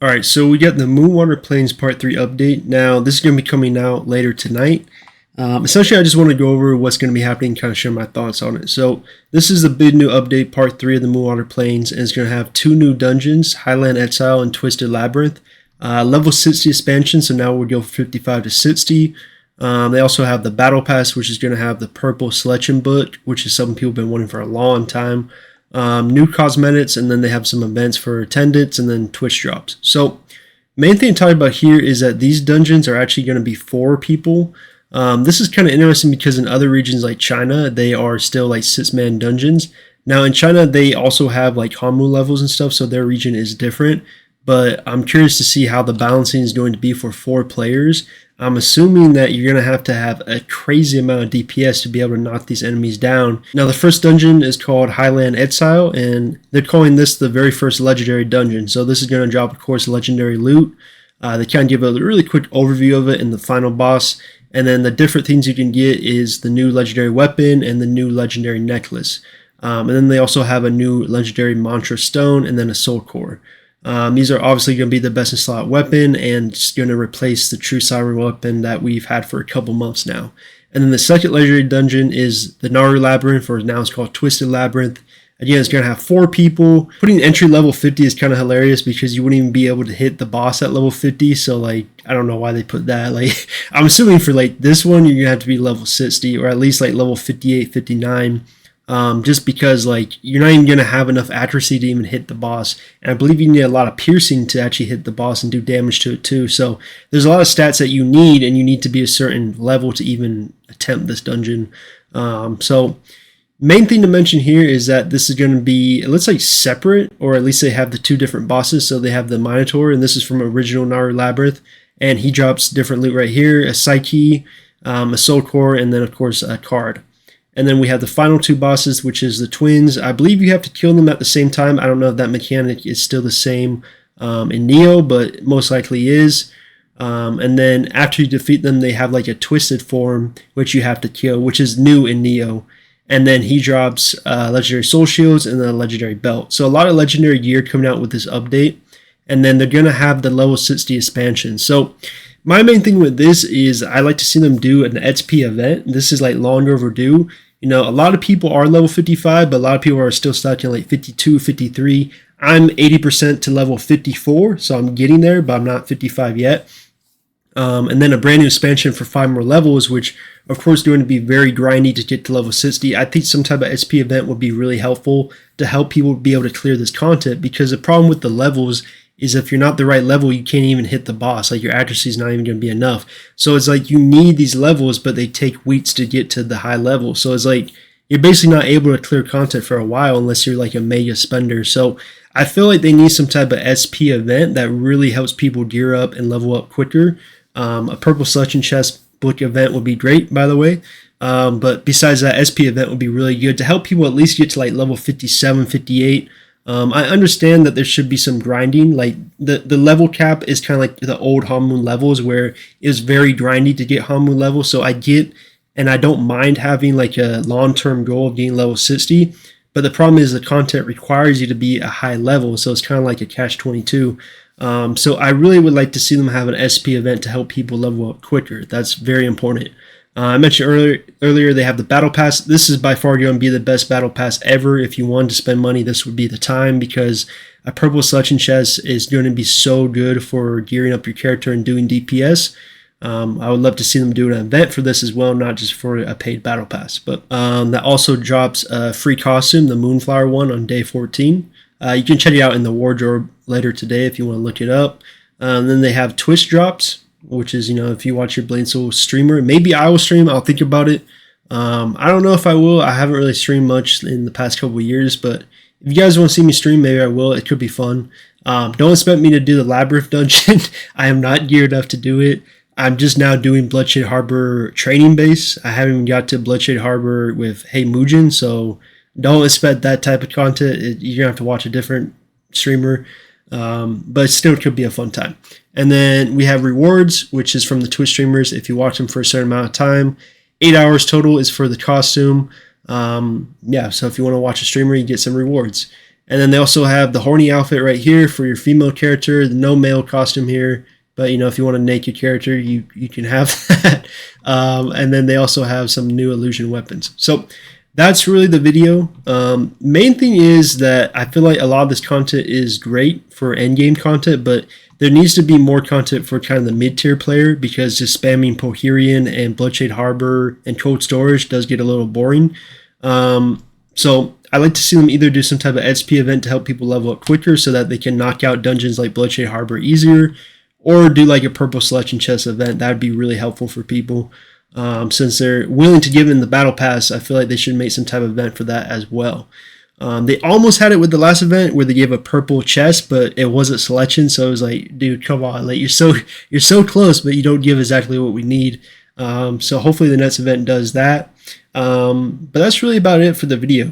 Alright, so we got the Moonwater Plains Part 3 update. Now, this is going to be coming out later tonight. Essentially, I just want to go over what's going to be happening and kind of share my thoughts on it. So, this is the big new update, Part 3 of the Moonwater Plains, and it's going to have two new dungeons, Highland Exile and Twisted Labyrinth. Level 60 expansion, so now we'll go from 55 to 60. They also have the Battle Pass, which is going to have the purple selection book, which is something people have been wanting for a long time. New cosmetics, and then they have some events for attendance, and then Twitch drops. So main thing to talk about here is that these dungeons are actually going to be for people. This is kind of interesting because in other regions like China, they are still like 6-man dungeons. Now in China, they also have like Hanmu levels and stuff, so their region is different. But I'm curious to see how the balancing is going to be for 4 players. I'm assuming that you're going to have a crazy amount of DPS to be able to knock these enemies down. Now, the first dungeon is called Highland Exile, and they're calling this the very first legendary dungeon. So this is going to drop, of course, legendary loot. They kind of give a really quick overview of it in the final boss. And then the different things you can get is the new legendary weapon and the new legendary necklace. And then they also have a new legendary mantra stone and then a soul core. These are obviously going to be the best in slot weapon and just going to replace the true siren weapon that we've had for a couple months now. And then the second legendary dungeon is the Naru Labyrinth, or now it's called Twisted Labyrinth. Again, it's going to have 4 people. Putting entry level 50 is kind of hilarious because you wouldn't even be able to hit the boss at level 50. So like, I don't know why they put that. Like, I'm assuming for like this one, you're going to have to be level 60 or at least like level 58, 59. Just because like you're not even going to have enough accuracy to even hit the boss, and I believe you need a lot of piercing to actually hit the boss and do damage to it too. So there's a lot of stats that you need, and you need to be a certain level to even attempt this dungeon. So main thing to mention here is that this is going to be, it looks like separate, or at least they have the 2 different bosses. So they have the Minotaur, and this is from original Naru Labyrinth, and he drops different loot right here, a Psyche, a Soul Core, and then of course a card. And then we have the final 2 bosses, which is the twins. I believe you have to kill them at the same time. I don't know if that mechanic is still the same in Neo, but most likely is. And then after you defeat them, they have like a twisted form, which you have to kill, which is new in Neo. And then he drops legendary soul shields and then a legendary belt. So a lot of legendary gear coming out with this update. And then they're going to have the level 60 expansion. So my main thing with this is I like to see them do an XP event. This is like long overdue. You know, a lot of people are level 55, but a lot of people are still stuck in like 52, 53. I'm 80% to level 54, so I'm getting there, but I'm not 55 yet. And then a brand new expansion for 5 more levels, which of course going to be very grindy to get to level 60. I think some type of XP event would be really helpful to help people be able to clear this content, because the problem with the levels is if you're not the right level, you can't even hit the boss. Like your accuracy is not even going to be enough. So it's like you need these levels, but they take weeks to get to the high level. So it's like you're basically not able to clear content for a while unless you're like a mega spender. So I feel like they need some type of SP event that really helps people gear up and level up quicker. A purple selection chest book event would be great, by the way. But besides that, SP event would be really good to help people at least get to like level 57, 58. I understand that there should be some grinding. Like the level cap is kind of like the old Hanmu levels where it was very grindy to get Hanmu level. So I get, and I don't mind having like a long-term goal of getting level 60. But the problem is the content requires you to be a high level. So it's kind of like a catch-22. So I really would like to see them have an SP event to help people level up quicker. That's very important. I mentioned earlier they have the Battle Pass. This is by far going to be the best Battle Pass ever. If you wanted to spend money, this would be the time, because a purple selection chest is going to be so good for gearing up your character and doing DPS. I would love to see them do an event for this as well, not just for a paid Battle Pass. But that also drops a free costume, the Moonflower one, on day 14. You can check it out in the wardrobe later today if you want to look it up. Then they have Twitch drops, which is, you know, if you watch your Blade Soul streamer, maybe I will stream. I'll think about it. I don't know if I will. I haven't really streamed much in the past couple of years, but if you guys want to see me stream, maybe I will. It could be fun. Don't expect me to do the Labyrinth dungeon. I am not geared up to do it. I'm just now doing Bloodshade Harbor training base. I haven't even got to Bloodshade Harbor with Hey Mujin, so don't expect that type of content. You're going to have to watch a different streamer. But still it could be a fun time. And then we have rewards, which is from the Twitch streamers. If you watch them for a certain amount of time, 8 hours total is for the costume. So if you want to watch a streamer, you get some rewards. And then they also have the horny outfit right here for your female character. No male costume here, but if you want a naked character, you can have that. And then they also have some new illusion weapons. So that's really the video. Main thing is that I feel like a lot of this content is great for endgame content, but there needs to be more content for kind of the mid-tier player, because just spamming Pohirian and Bloodshade Harbor and Cold Storage does get a little boring. So I like to see them either do some type of XP event to help people level up quicker so that they can knock out dungeons like Bloodshade Harbor easier, or do like a purple selection chest event. That would be really helpful for people. Since they're willing to give in the battle pass, I feel like they should make some type of event for that as well. They almost had it with the last event where they gave a purple chest, but it wasn't selection, so it was like, dude, come on, like you're so close, but you don't give exactly what we need. So hopefully the next event does that. But that's really about it for the video.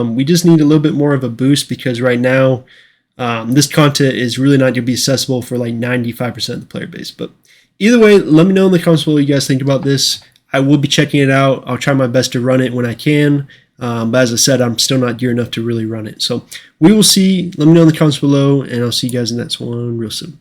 We just need a little bit more of a boost, because right now this content is really not going to be accessible for like 95% of the player base. But either way, let me know in the comments below what you guys think about this. I will be checking it out. I'll try my best to run it when I can. But as I said, I'm still not geared enough to really run it. So we will see. Let me know in the comments below, and I'll see you guys in the next one real soon.